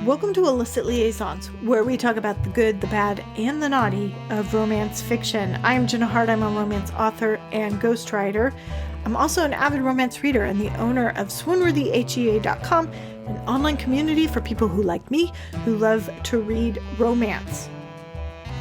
Welcome to Illicit Liaisons, where we talk about the good, the bad, and the naughty of romance fiction. I'm Jenna Hart. I'm a romance author and ghostwriter. I'm also an avid romance reader and the owner of SwoonworthyHEA.com, an online community for people who, like me, who love to read romance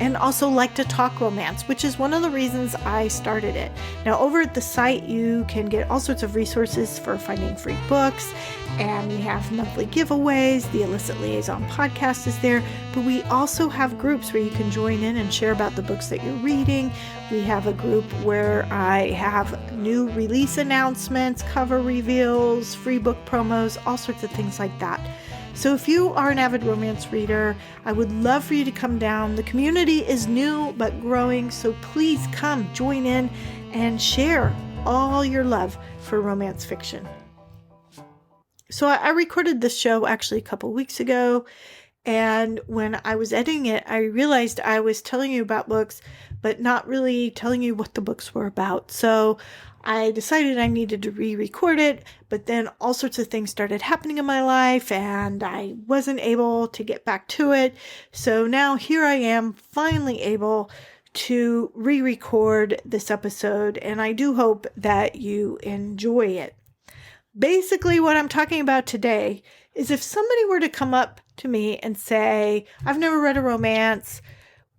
and also like to talk romance, which is one of the reasons I started it. Now, over at the site, you can get all sorts of resources for finding free books, and we have monthly giveaways. The Illicit Liaison podcast is there, but we also have groups where you can join in and share about the books that you're reading. We have a group where I have new release announcements, cover reveals, free book promos, all sorts of things like that. So if you are an avid romance reader, I would love for you to come down. The community is new but growing, so please come join in and share all your love for romance fiction. So I recorded this show actually a couple weeks ago, and when I was editing it, I realized I was telling you about books, but not really telling you what the books were about. So I decided I needed to re-record it, but then all sorts of things started happening in my life and I wasn't able to get back to it. So now here I am, finally able to re-record this episode, and I do hope that you enjoy it. Basically, what I'm talking about today is if somebody were to come up to me and say, I've never read a romance,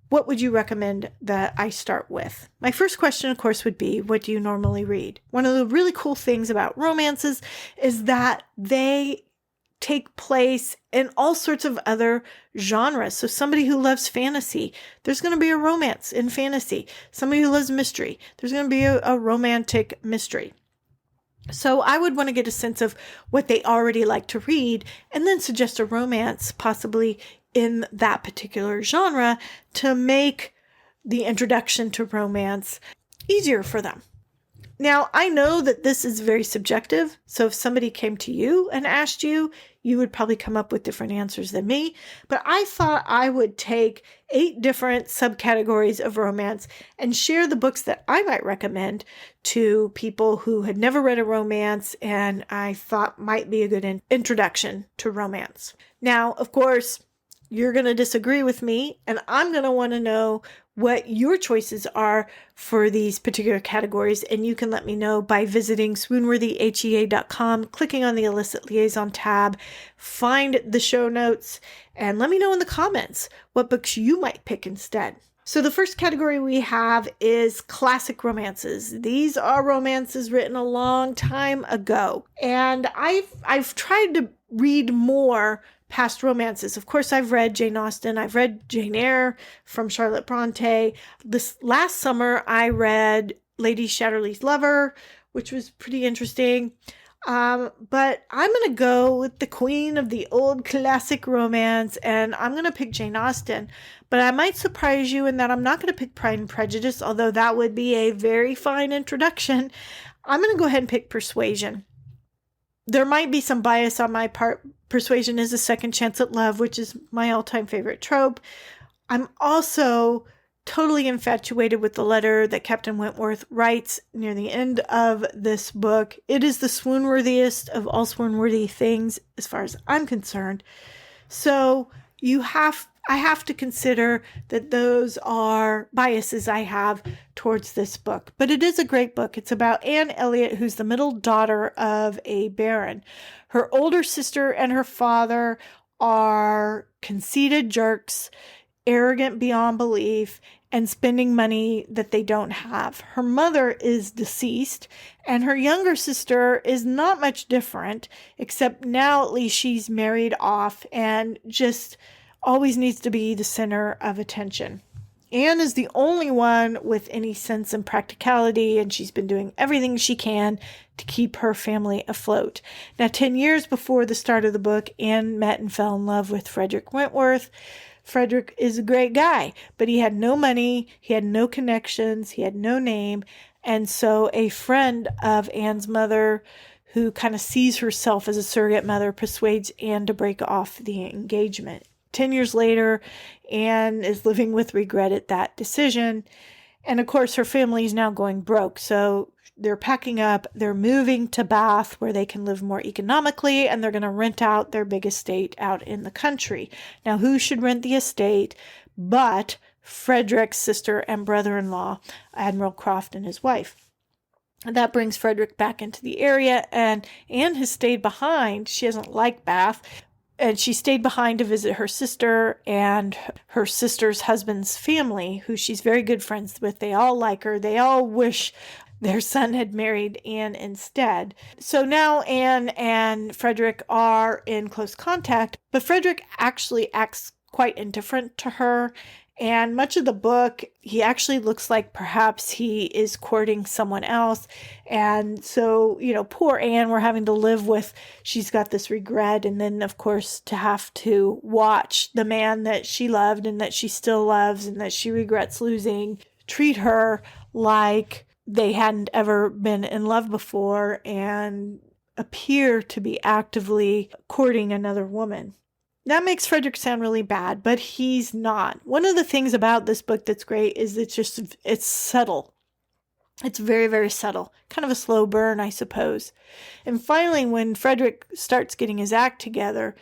what would you recommend that I start with? My first question, of course, would be, what do you normally read? One of the really cool things about romances is that they take place in all sorts of other genres. So somebody who loves fantasy, there's going to be a romance in fantasy. Somebody who loves mystery, there's going to be a romantic mystery. So I would want to get a sense of what they already like to read and then suggest a romance possibly in that particular genre to make the introduction to romance easier for them. Now, I know that this is very subjective, so if somebody came to you and asked you, you would probably come up with different answers than me, but I thought I would take 8 different subcategories of romance and share the books that I might recommend to people who had never read a romance and I thought might be a good introduction to romance. Now, of course, you're going to disagree with me, and I'm going to want to know what your choices are for these particular categories, and you can let me know by visiting SwoonworthyHEA.com, clicking on the Illicit Liaison tab, find the show notes, and let me know in the comments what books you might pick instead. So the first category we have is classic romances. These are romances written a long time ago, and I've tried to read more past romances. Of course, I've read Jane Austen. I've read Jane Eyre from Charlotte Bronte. This last summer, I read Lady Chatterley's Lover, which was pretty interesting. But I'm going to go with the queen of the old classic romance, and I'm going to pick Jane Austen. But I might surprise you in that I'm not going to pick Pride and Prejudice, although that would be a very fine introduction. I'm going to go ahead and pick Persuasion. There might be some bias on my part. Persuasion is a second chance at love, which is my all-time favorite trope. I'm also totally infatuated with the letter that Captain Wentworth writes near the end of this book. It is the swoon-worthiest of all swoon-worthy things as far as I'm concerned. So I have to consider that those are biases I have towards this book. But it is a great book. It's about Anne Elliot, who's the middle daughter of a baron. Her older sister and her father are conceited jerks, arrogant beyond belief, and spending money that they don't have. Her mother is deceased, and her younger sister is not much different, except now at least she's married off and just always needs to be the center of attention. Anne is the only one with any sense and practicality, and she's been doing everything she can to keep her family afloat. Now, 10 years before the start of the book, Anne met and fell in love with Frederick Wentworth. Frederick is a great guy, but he had no money, he had no connections, he had no name, and so a friend of Anne's mother, who kind of sees herself as a surrogate mother, persuades Anne to break off the engagement. 10 years later, Anne is living with regret at that decision. And of course, her family is now going broke. So they're packing up, they're moving to Bath where they can live more economically, and they're going to rent out their big estate out in the country. Now, who should rent the estate but Frederick's sister and brother-in-law, Admiral Croft and his wife? And that brings Frederick back into the area, and Anne has stayed behind. She doesn't like Bath, and she stayed behind to visit her sister and her sister's husband's family, who she's very good friends with. They all like her. They all wish their son had married Anne instead. So now Anne and Frederick are in close contact, but Frederick actually acts quite indifferent to her. And much of the book, he actually looks like perhaps he is courting someone else. And so, poor Anne, we're having to live with, she's got this regret. And then, of course, to have to watch the man that she loved and that she still loves and that she regrets losing, treat her like they hadn't ever been in love before and appear to be actively courting another woman. That makes Frederick sound really bad, but he's not. One of the things about this book that's great is it's subtle. It's very, very subtle. Kind of a slow burn, I suppose. And finally, when Frederick starts getting his act together,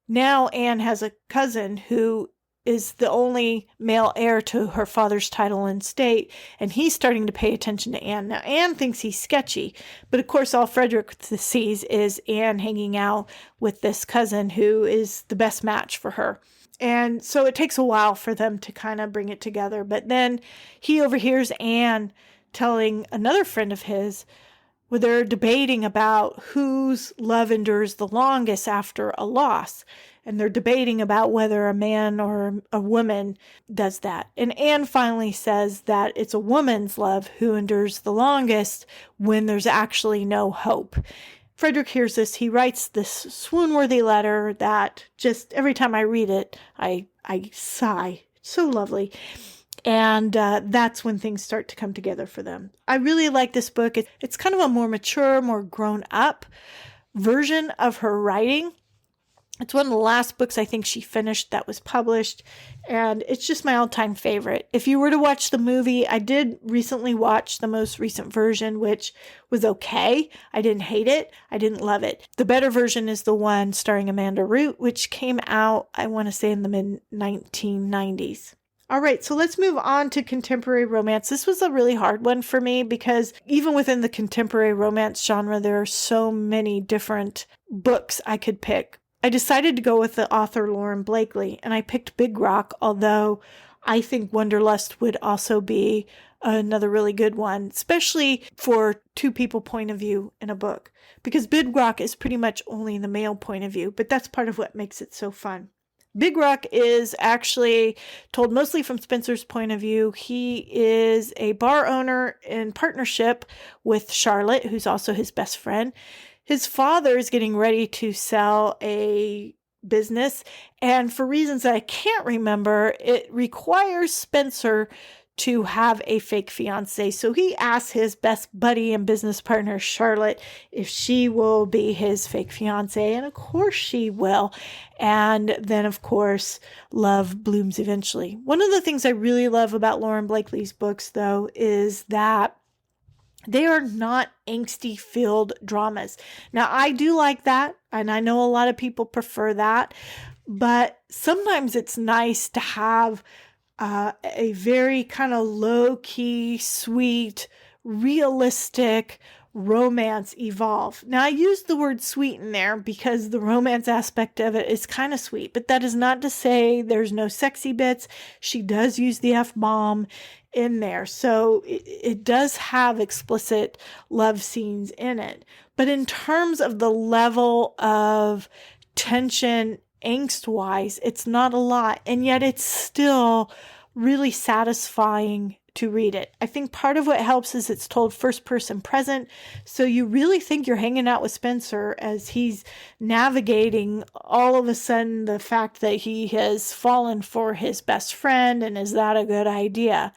now Anne has a cousin who is the only male heir to her father's title and estate, and he's starting to pay attention to Anne. Now, Anne thinks he's sketchy, but of course all Frederick sees is Anne hanging out with this cousin who is the best match for her. And so it takes a while for them to kind of bring it together, but then he overhears Anne telling another friend of his, where they're debating about whose love endures the longest after a loss. And they're debating about whether a man or a woman does that. And Anne finally says that it's a woman's love who endures the longest when there's actually no hope. Frederick hears this. He writes this swoon-worthy letter that just every time I read it, I sigh. It's so lovely. And that's when things start to come together for them. I really like this book. It's kind of a more mature, more grown-up version of her writing. It's one of the last books I think she finished that was published, and it's just my all-time favorite. If you were to watch the movie, I did recently watch the most recent version, which was okay. I didn't hate it. I didn't love it. The better version is the one starring Amanda Root, which came out, I want to say, in the mid-1990s. All right, so let's move on to contemporary romance. This was a really hard one for me because even within the contemporary romance genre, there are so many different books I could pick. I decided to go with the author Lauren Blakely, and I picked Big Rock, although I think Wonderlust would also be another really good one, especially for two people point of view in a book, because Big Rock is pretty much only the male point of view, but that's part of what makes it so fun. Big Rock is actually told mostly from Spencer's point of view. He is a bar owner in partnership with Charlotte, who's also his best friend. His father is getting ready to sell a business, and for reasons that I can't remember, it requires Spencer to have a fake fiance. So he asks his best buddy and business partner, Charlotte, if she will be his fake fiance, and of course she will. And then, of course, love blooms eventually. One of the things I really love about Lauren Blakely's books, though, is that they are not angsty-filled dramas. Now, I do like that, and I know a lot of people prefer that, but sometimes it's nice to have a very kind of low-key, sweet, realistic romance evolve. Now, I use the word sweet in there because the romance aspect of it is kind of sweet, but that is not to say there's no sexy bits. She does use the F-bomb in there, so it does have explicit love scenes in it. But in terms of the level of tension, angst-wise, it's not a lot, and yet it's still really satisfying to read it. I think part of what helps is it's told first person present, so you really think you're hanging out with Spencer as he's navigating all of a sudden the fact that he has fallen for his best friend, and is that a good idea?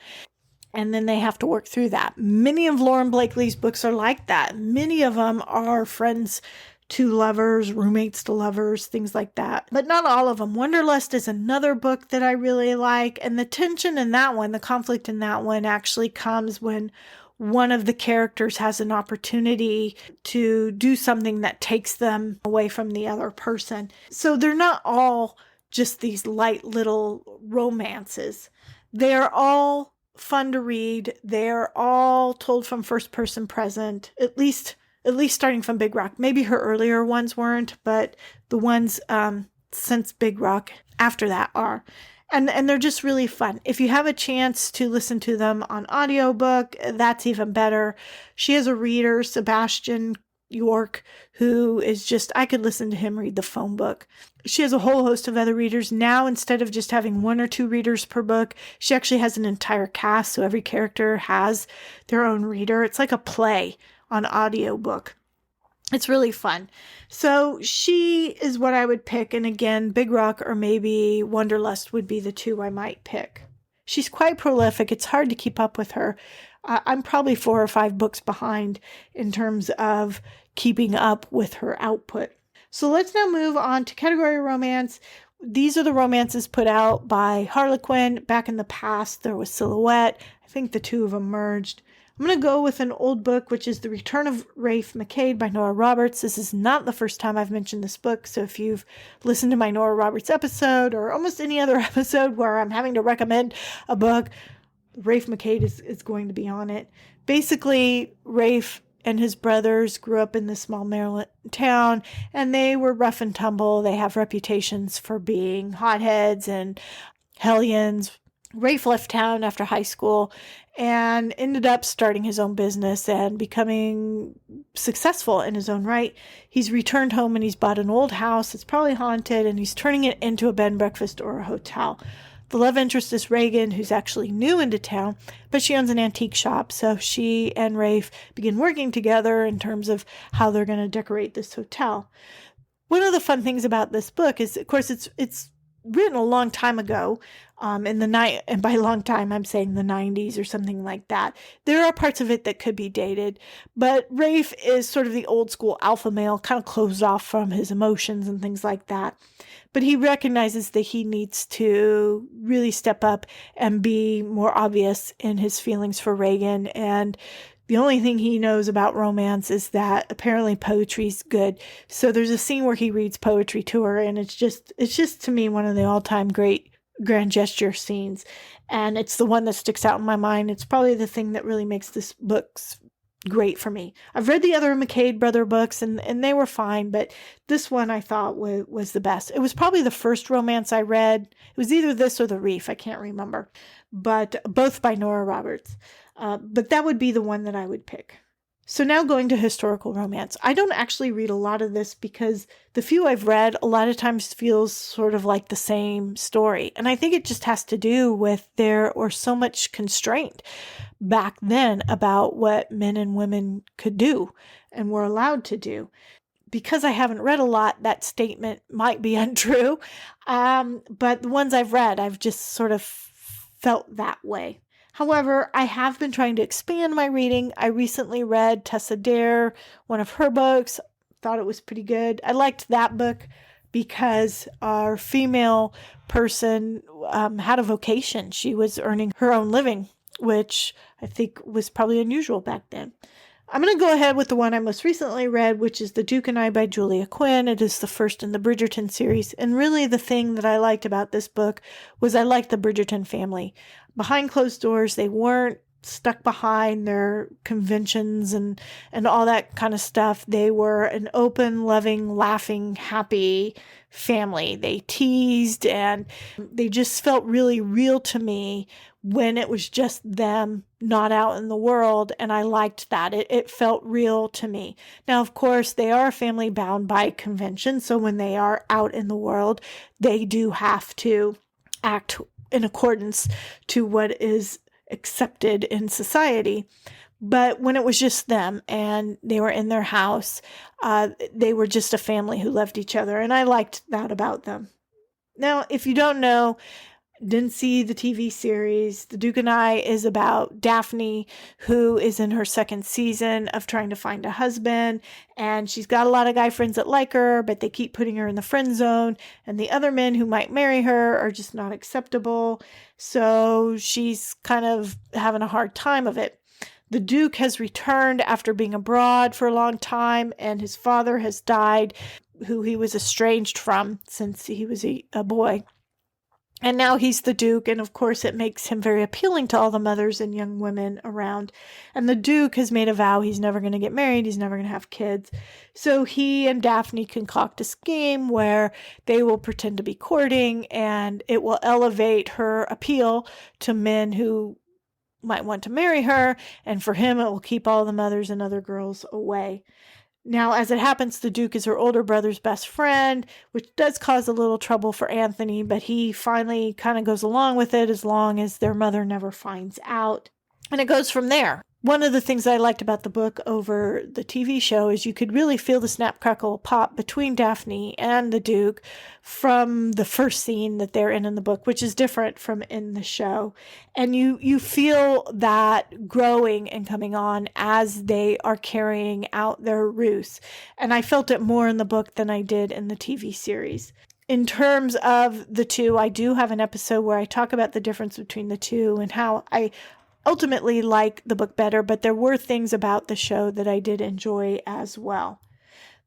And then they have to work through that. Many of Lauren Blakely's books are like that. Many of them are friends to lovers, roommates to lovers, things like that. But not all of them. Wonderlust is another book that I really like. And the tension in that one, the conflict in that one actually comes when one of the characters has an opportunity to do something that takes them away from the other person. So they're not all just these light little romances. They're all fun to read. They're all told from first person present, at least starting from Big Rock. Maybe her earlier ones weren't, but the ones since Big Rock after that are. And they're just really fun. If you have a chance to listen to them on audiobook, that's even better. She has a reader, Sebastian York, who is just, I could listen to him read the phone book. She has a whole host of other readers. Now, instead of just having 1 or 2 readers per book, she actually has an entire cast. So every character has their own reader. It's like a play on audiobook. It's really fun. So she is what I would pick. And again, Big Rock or maybe Wanderlust would be the 2 I might pick. She's quite prolific. It's hard to keep up with her. I'm probably 4 or 5 books behind in terms of keeping up with her output. So let's now move on to category romance. These are the romances put out by Harlequin. Back in the past, there was Silhouette. I think the 2 of them merged. I'm going to go with an old book, which is The Return of Rafe McCade by Nora Roberts. This is not the first time I've mentioned this book, so if you've listened to my Nora Roberts episode or almost any other episode where I'm having to recommend a book, Rafe McCade is going to be on it. Basically, Rafe and his brothers grew up in this small Maryland town, and they were rough and tumble. They have reputations for being hotheads and hellions. Rafe left town after high school and ended up starting his own business and becoming successful in his own right. He's returned home and he's bought an old house. It's probably haunted, and he's turning it into a bed and breakfast or a hotel. The love interest is Reagan, who's actually new into town, but she owns an antique shop. So she and Rafe begin working together in terms of how they're going to decorate this hotel. One of the fun things about this book is, of course, it's written a long time ago, in the night, and by long time, I'm saying the 90s or something like that. There are parts of it that could be dated, but Rafe is sort of the old school alpha male, kind of closed off from his emotions and things like that. But he recognizes that he needs to really step up and be more obvious in his feelings for Reagan. And the only thing he knows about romance is that apparently poetry's good. So there's a scene where he reads poetry to her, and it's just to me one of the all-time great grand gesture scenes. And it's the one that sticks out in my mind. It's probably the thing that really makes this book great for me. I've read the other McCade brother books and they were fine, but this one I thought was the best. It was probably the first romance I read. It was either this or The Reef. I can't remember, but both by Nora Roberts. But that would be the one that I would pick. So now going to historical romance. I don't actually read a lot of this because the few I've read a lot of times feels sort of like the same story. And I think it just has to do with there was so much constraint back then about what men and women could do and were allowed to do. Because I haven't read a lot, that statement might be untrue. But the ones I've read, I've just sort of felt that way. However, I have been trying to expand my reading. I recently read Tessa Dare, one of her books. Thought it was pretty good. I liked that book because our female person had a vocation. She was earning her own living, which I think was probably unusual back then. I'm going to go ahead with the one I most recently read, which is The Duke and I by Julia Quinn. It is the first in the Bridgerton series. And really the thing that I liked about this book was I liked the Bridgerton family. Behind closed doors, they weren't stuck behind their conventions and all that kind of stuff. They were an open, loving, laughing, happy family. They teased and they just felt really real to me when it was just them, not out in the world, and I liked that. It felt real to me. Now, of course, they are a family bound by convention, so when they are out in the world, they do have to act in accordance to what is accepted in society. But when it was just them and they were in their house, they were just a family who loved each other, and I liked that about them. Now, if you don't know, didn't see the TV series, The Duke and I is about Daphne, who is in her second season of trying to find a husband, and she's got a lot of guy friends that like her, but they keep putting her in the friend zone, and the other men who might marry her are just not acceptable, so she's kind of having a hard time of it. The Duke has returned after being abroad for a long time, and his father has died, who he was estranged from since he was a boy. And now he's the Duke, and of course it makes him very appealing to all the mothers and young women around. And the Duke has made a vow he's never going to get married, he's never going to have kids. So he and Daphne concoct a scheme where they will pretend to be courting, and it will elevate her appeal to men who might want to marry her, and for him it will keep all the mothers and other girls away. Now, as it happens, the Duke is her older brother's best friend, which does cause a little trouble for Anthony, but he finally kind of goes along with it as long as their mother never finds out. And it goes from there. One of the things I liked about the book over the TV show is you could really feel the snap, crackle, pop between Daphne and the Duke from the first scene that they're in the book, which is different from in the show. And you feel that growing and coming on as they are carrying out their ruse. And I felt it more in the book than I did in the TV series. In terms of the two, I do have an episode where I talk about the difference between the two and how I ultimately like the book better, but there were things about the show that I did enjoy as well.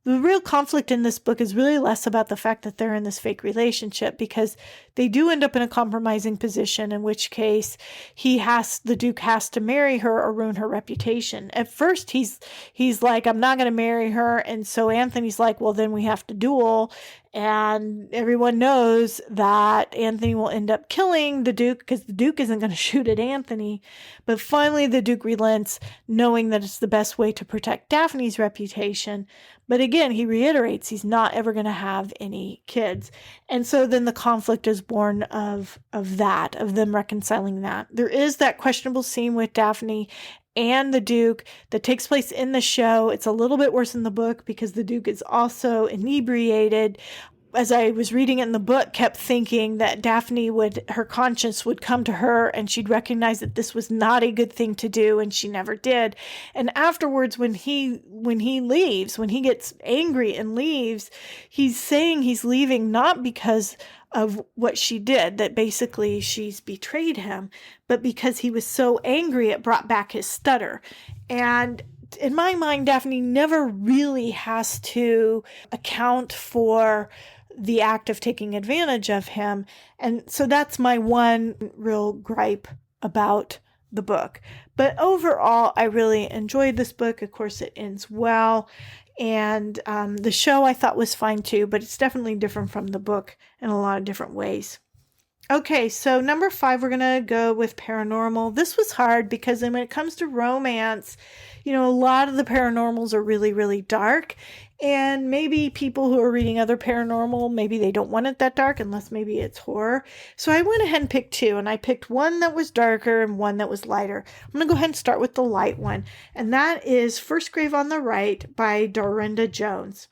The real conflict in this book is really less about the fact that they're in this fake relationship, because they do end up in a compromising position, in which case the Duke has to marry her or ruin her reputation. At first he's like, I'm not going to marry her. And so Anthony's like, well, then we have to duel. And everyone knows that Anthony will end up killing the Duke because the Duke isn't going to shoot at Anthony. But finally, the Duke relents, knowing that it's the best way to protect Daphne's reputation. But again, he reiterates he's not ever going to have any kids. And so then the conflict is born of them reconciling that. There is that questionable scene with Daphne and the Duke that takes place in the show. It's a little bit worse in the book because the Duke is also inebriated. As I was reading it in the book, kept thinking that her conscience would come to her and she'd recognize that this was not a good thing to do, and she never did. And afterwards, when he gets angry and leaves, he's saying he's leaving not because of what she did, that basically she's betrayed him, but because he was so angry it brought back his stutter. And in my mind, Daphne never really has to account for the act of taking advantage of him. And so that's my one real gripe about the book. But overall, I really enjoyed this book. Of course, it ends well. And the show I thought was fine too, but it's definitely different from the book in a lot of different ways. Okay, so number 5, we're going to go with Paranormal. This was hard because when it comes to romance, a lot of the paranormals are really, really dark. And maybe people who are reading other paranormal, maybe they don't want it that dark unless maybe it's horror. So I went ahead and picked 2, and I picked one that was darker and one that was lighter. I'm going to go ahead and start with the light one, and that is First Grave on the Right by Dorinda Jones.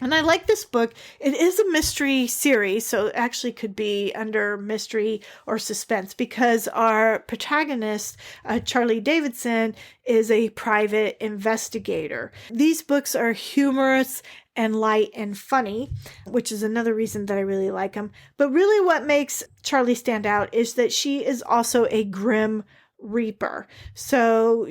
And I like this book. It is a mystery series, so it actually could be under mystery or suspense because our protagonist, Charlie Davidson, is a private investigator. These books are humorous and light and funny, which is another reason that I really like them. But really what makes Charlie stand out is that she is also a grim reaper. So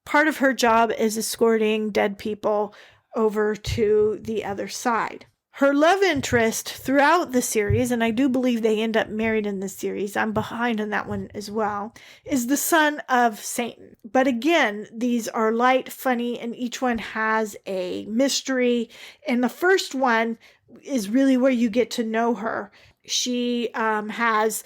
part of her job is escorting dead people over to the other side. Her love interest throughout the series, and I do believe they end up married in this series, I'm behind on that one as well, is the son of Satan. But again, these are light, funny, and each one has a mystery. And the first one is really where you get to know her. She has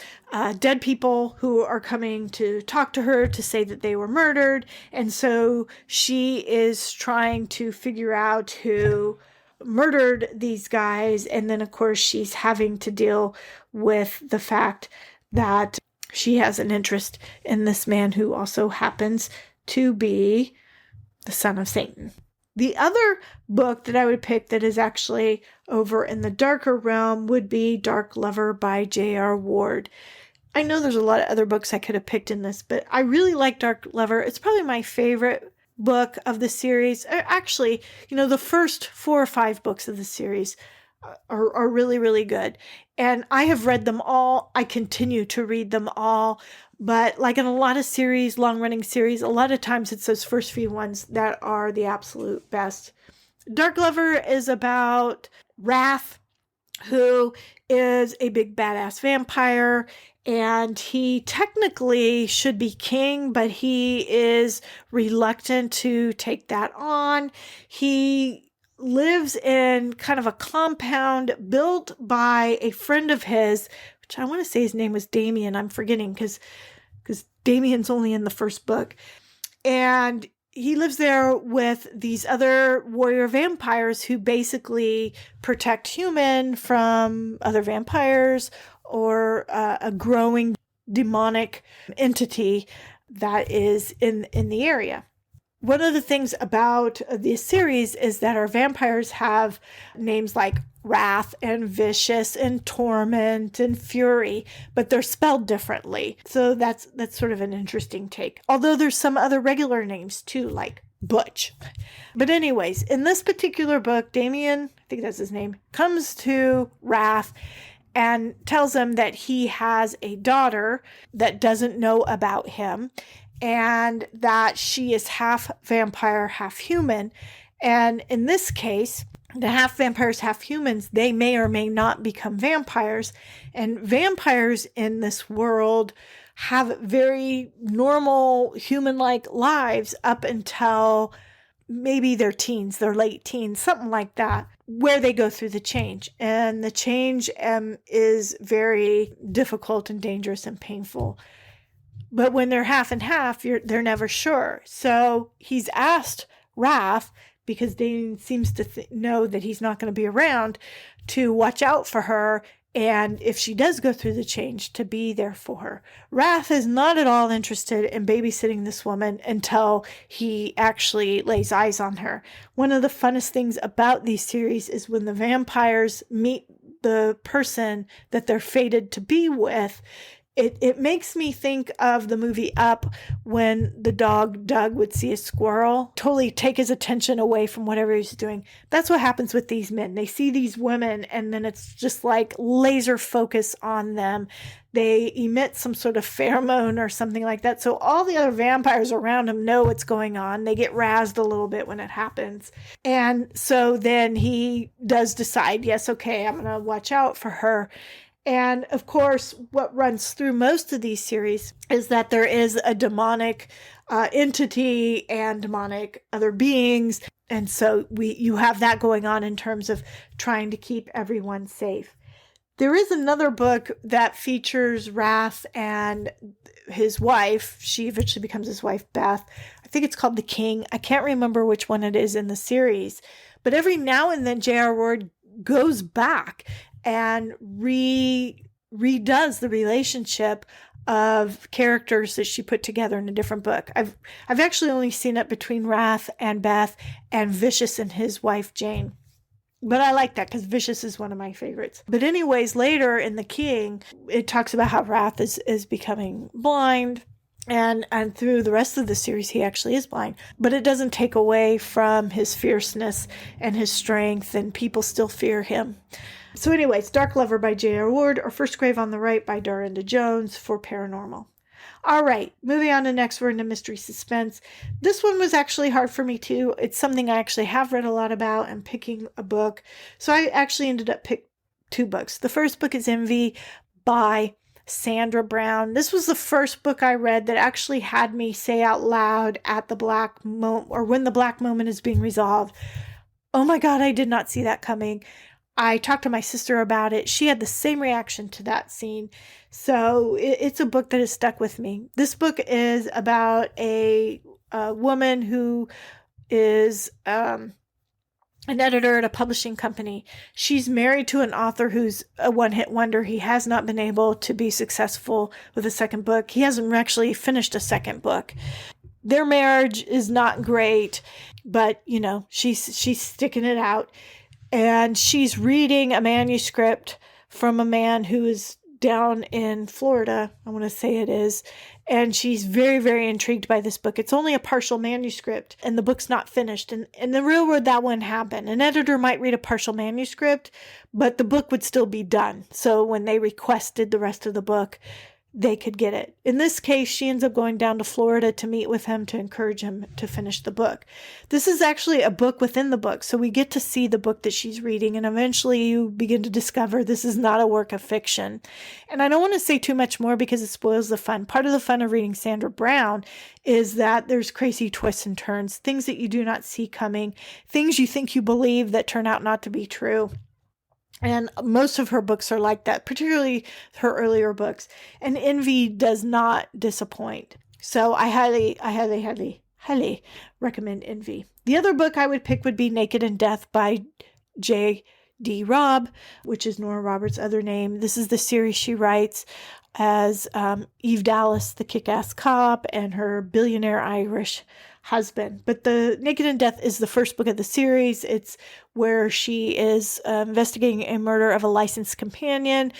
dead people who are coming to talk to her to say that they were murdered. And so she is trying to figure out who murdered these guys. And then, of course, she's having to deal with the fact that she has an interest in this man who also happens to be the son of Satan. The other book that I would pick that is actually over in the darker realm would be Dark Lover by J.R. Ward. I know there's a lot of other books I could have picked in this, but I really like Dark Lover. It's probably my favorite book of the series. Actually, the first 4 or 5 books of the series are really, really good. And I have read them all. I continue to read them all. But like in a lot of series, long-running series, a lot of times it's those first few ones that are the absolute best. Dark Lover is about Wrath, who is a big badass vampire, and he technically should be king, but he is reluctant to take that on. He lives in kind of a compound built by a friend of his, which I want to say his name was Damien. I'm forgetting because Damien's only in the first book. And he lives there with these other warrior vampires who basically protect human from other vampires or a growing demonic entity that is in the area. One of the things about this series is that our vampires have names like Wrath and Vicious and Torment and Fury, but they're spelled differently. So that's sort of an interesting take. Although there's some other regular names too, like Butch. But anyways, in this particular book, Damien, I think that's his name, comes to Wrath and tells him that he has a daughter that doesn't know about him, and that she is half vampire, half human. And in this case, the half vampires, half humans, they may or may not become vampires. And vampires in this world have very normal human-like lives up until maybe their teens, their late teens, something like that, where they go through the change. And the change is very difficult and dangerous and painful. But when they're half and half, they're never sure. So he's asked Wrath, because Damien seems to know that he's not going to be around, to watch out for her. And if she does go through the change, to be there for her. Wrath is not at all interested in babysitting this woman until he actually lays eyes on her. One of the funnest things about these series is when the vampires meet the person that they're fated to be with. It makes me think of the movie Up, when the dog Doug would see a squirrel, totally take his attention away from whatever he's doing. That's what happens with these men. They see these women and then it's just like laser focus on them. They emit some sort of pheromone or something like that. So all the other vampires around him know what's going on. They get razzed a little bit when it happens. And so then he does decide, yes, okay, I'm going to watch out for her. And of course, what runs through most of these series is that there is a demonic entity and demonic other beings. And so you have that going on in terms of trying to keep everyone safe. There is another book that features Wrath and his wife. She eventually becomes his wife, Beth. I think it's called The King. I can't remember which one it is in the series. But every now and then, J.R. Ward goes back and redoes the relationship of characters that she put together in a different book. I've actually only seen it between Wrath and Beth and Vicious and his wife Jane. But I like that because Vicious is one of my favorites. But anyways, later in The King, it talks about how Wrath is becoming blind. And through the rest of the series, he actually is blind. But it doesn't take away from his fierceness and his strength, and people still fear him. So anyways, Dark Lover by J.R. Ward, or First Grave on the Right by Dorinda Jones for Paranormal. All right, moving on to next, we're into mystery suspense. This one was actually hard for me too. It's something I actually have read a lot about and picking a book. So I actually ended up picking two books. The first book is Envy by Sandra Brown. This was the first book I read that actually had me say out loud at the black moment, or when the black moment is being resolved, oh my God, I did not see that coming. I talked to my sister about it. She had the same reaction to that scene. So it's a book that has stuck with me. This book is about a woman who is an editor at a publishing company. She's married to an author who's a one-hit wonder. He has not been able to be successful with a second book. He hasn't actually finished a second book. Their marriage is not great, but you know, she's sticking it out. And she's reading a manuscript from a man who is down in Florida, I want to say it is, and she's very, very intrigued by this book. It's only a partial manuscript, and the book's not finished. And in the real world, that wouldn't happen. An editor might read a partial manuscript, but the book would still be done. So when they requested the rest of the book, they could get it. In this case, she ends up going down to Florida to meet with him to encourage him to finish the book. This is actually a book within the book, so we get to see the book that she's reading, and eventually you begin to discover this is not a work of fiction. And I don't want to say too much more because it spoils the fun. Part of the fun of reading Sandra Brown is that there's crazy twists and turns, things that you do not see coming, things you think you believe that turn out not to be true. And most of her books are like that, particularly her earlier books. And Envy does not disappoint. So I highly recommend Envy. The other book I would pick would be Naked in Death by J.D. Robb, which is Nora Roberts' other name. This is the series she writes as Eve Dallas, the kick-ass cop, and her billionaire Irish husband. But the Naked in Death is the first book of the series. It's where she is investigating a murder of a licensed companion,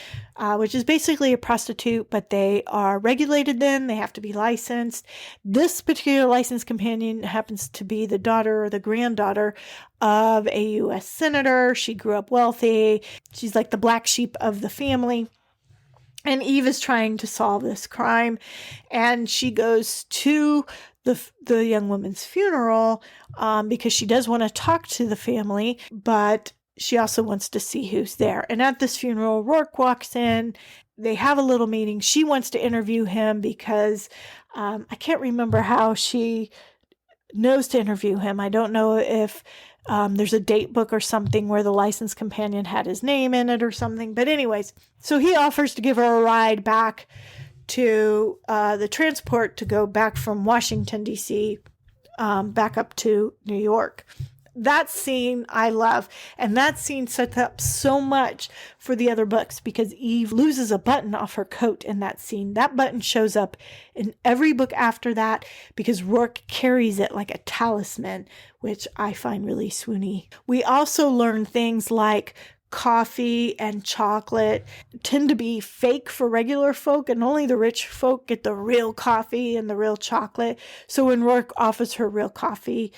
which is basically a prostitute, but they are regulated then. They have to be licensed. This particular licensed companion happens to be the daughter or the granddaughter of a U.S. senator. She grew up wealthy. She's like the black sheep of the family. And Eve is trying to solve this crime, and she goes to the young woman's funeral because she does want to talk to the family, but she also wants to see who's there. And at this funeral, Rourke walks in. They have a little meeting. She wants to interview him because I can't remember how she knows to interview him. I don't know if there's a date book or something where the licensed companion had his name in it or something. But anyways, so he offers to give her a ride back to the transport to go back from Washington, D.C., back up to New York. That scene I love. And that scene sets up so much for the other books because Eve loses a button off her coat in that scene. That button shows up in every book after that because Rourke carries it like a talisman, which I find really swoony. We also learn things like coffee and chocolate tend to be fake for regular folk, and only the rich folk get the real coffee and the real chocolate. So when Rourke offers her real coffee,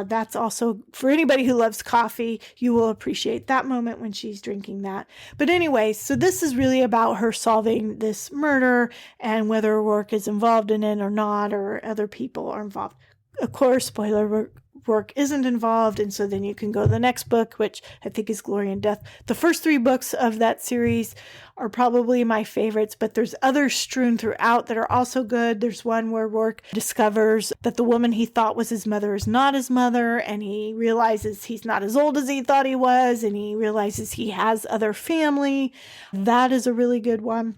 that's also, for anybody who loves coffee, you will appreciate that moment when she's drinking that. But anyway, so this is really about her solving this murder and whether Rourke is involved in it or not, or other people are involved. Of course, spoiler, Rourke isn't involved, and so then you can go to the next book, which I think is Glory and Death. The first 3 books of that series are probably my favorites, but there's others strewn throughout that are also good. There's one where Rourke discovers that the woman he thought was his mother is not his mother, and he realizes he's not as old as he thought he was, and he realizes he has other family. That is a really good one.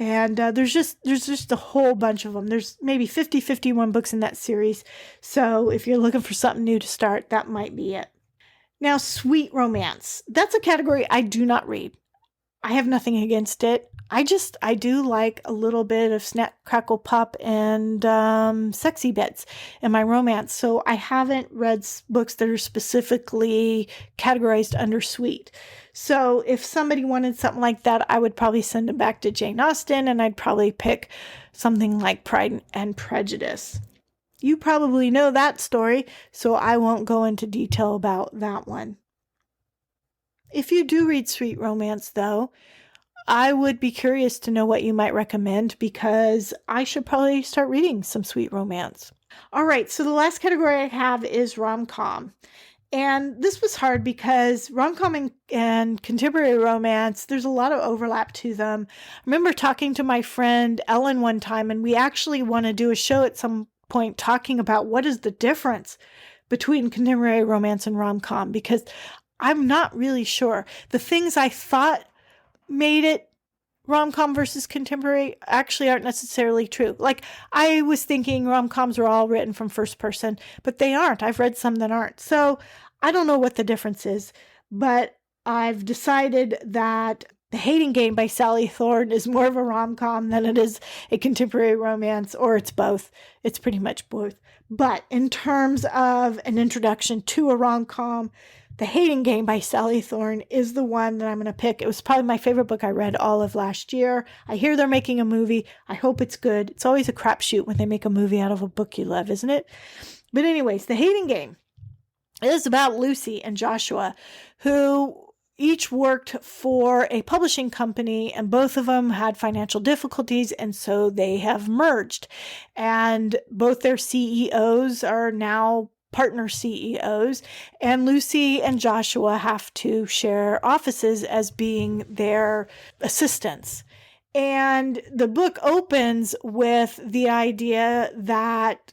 And there's just a whole bunch of them. There's maybe 51 books in that series. So if you're looking for something new to start, that might be it. Now, sweet romance. That's a category I do not read. I have nothing against it. I do like a little bit of snap, crackle, pop, and sexy bits in my romance. So I haven't read books that are specifically categorized under sweet. So if somebody wanted something like that, I would probably send them back to Jane Austen, and I'd probably pick something like Pride and Prejudice. You probably know that story, so I won't go into detail about that one. If you do read sweet romance, though, I would be curious to know what you might recommend because I should probably start reading some sweet romance. All right, so the last category I have is rom-com. And this was hard because rom-com and contemporary romance, there's a lot of overlap to them. I remember talking to my friend Ellen one time, and we actually want to do a show at some point talking about what is the difference between contemporary romance and rom-com, because I'm not really sure. The things I thought made it rom-com versus contemporary actually aren't necessarily true. Like, I was thinking rom-coms are all written from first person, but they aren't. I've read some that aren't. So I don't know what the difference is, but I've decided that The Hating Game by Sally Thorne is more of a rom-com than it is a contemporary romance, or it's both. It's pretty much both. But in terms of an introduction to a rom-com, The Hating Game by Sally Thorne is the one that I'm going to pick. It was probably my favorite book I read all of last year. I hear they're making a movie. I hope it's good. It's always a crapshoot when they make a movie out of a book you love, isn't it? But anyways, The Hating Game is about Lucy and Joshua, who each worked for a publishing company, and both of them had financial difficulties, and so they have merged. And both their CEOs are now partner CEOs, and Lucy and Joshua have to share offices as being their assistants. And the book opens with the idea that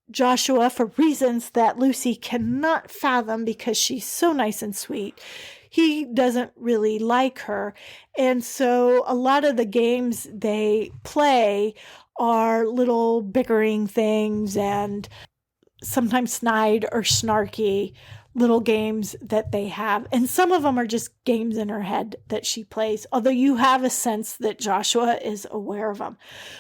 Joshua, for reasons that Lucy cannot fathom because she's so nice and sweet, he doesn't really like her. And so a lot of the games they play are little bickering things and sometimes snide or snarky little games that they have. And some of them are just games in her head that she plays, although you have a sense that Joshua is aware of them.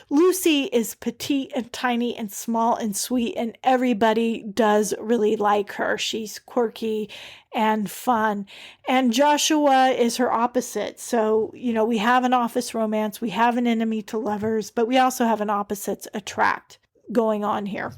Lucy is petite and tiny and small and sweet, and everybody does really like her. She's quirky and fun. And Joshua is her opposite. So, we have an office romance, we have an enemy to lovers, but we also have an opposites attract going on here.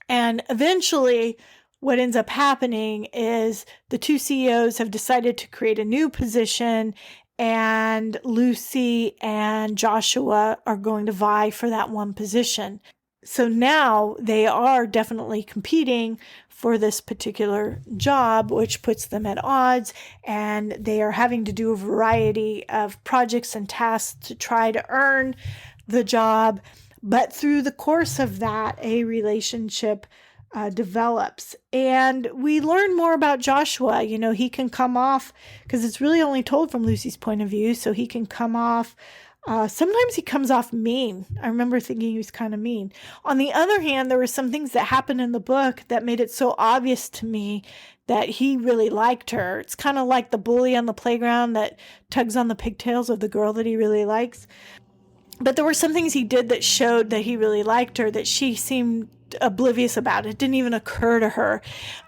And eventually, what ends up happening is the two CEOs have decided to create a new position, and Lucy and Joshua are going to vie for that one position. So now they are definitely competing for this particular job, which puts them at odds, and they are having to do a variety of projects and tasks to try to earn the job. But through the course of that, a relationship develops, and we learn more about Joshua. He can come off, because it's really only told from Lucy's point of view, so he can come off, sometimes he comes off mean. I remember thinking he was kind of mean. On the other hand, there were some things that happened in the book that made it so obvious to me that he really liked her. It's kind of like the bully on the playground that tugs on the pigtails of the girl that he really likes. But there were some things he did that showed that he really liked her that she seemed oblivious about. It didn't even occur to her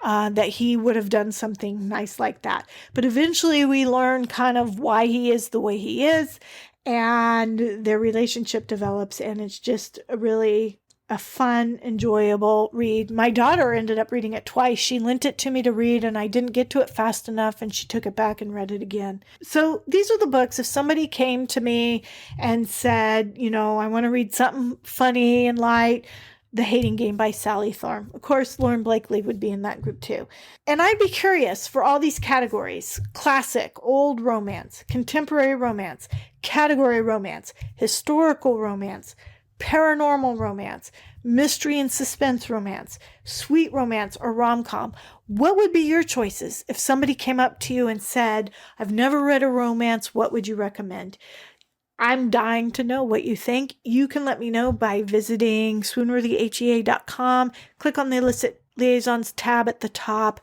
that he would have done something nice like that. But eventually we learn kind of why he is the way he is, and their relationship develops, and it's just really a fun, enjoyable read. My daughter ended up reading it twice. She lent it to me to read, and I didn't get to it fast enough, and she took it back and read it again. So these are the books. If somebody came to me and said, I want to read something funny and light, The Hating Game by Sally Thorne. Of course, Lauren Blakely would be in that group too. And I'd be curious for all these categories: classic, old romance, contemporary romance, category romance, historical romance, paranormal romance, mystery and suspense romance, sweet romance, or rom-com. What would be your choices? If somebody came up to you and said, I've never read a romance, what would you recommend? I'm dying to know what you think. You can let me know by visiting SwoonworthyHEA.com. Click on the Illicit Liaisons tab at the top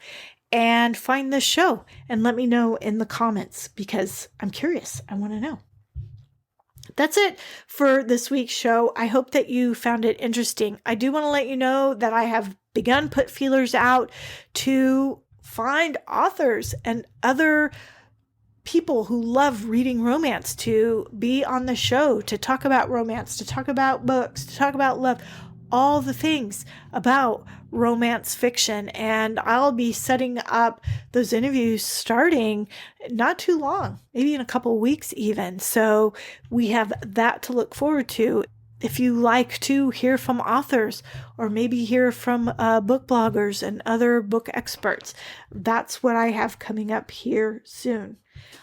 and find this show and let me know in the comments, because I'm curious. I want to know. That's it for this week's show. I hope that you found it interesting. I do want to let you know that I have begun put feelers out to find authors and other people who love reading romance to be on the show, to talk about romance, to talk about books, to talk about love, all the things about romance fiction. And I'll be setting up those interviews starting not too long, maybe in a couple of weeks even. So we have that to look forward to. If you like to hear from authors or maybe hear from book bloggers and other book experts, that's what I have coming up here soon.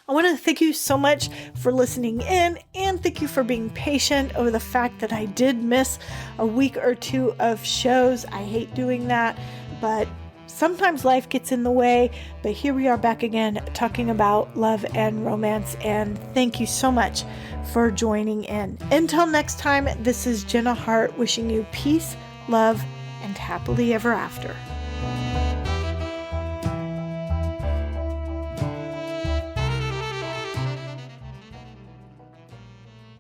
I want to thank you so much for listening in, and thank you for being patient over the fact that I did miss a week or two of shows. I hate doing that, but sometimes life gets in the way. But here we are back again talking about love and romance, and thank you so much for joining in. Until next time, this is Jenna Hart wishing you peace, love, and happily ever after.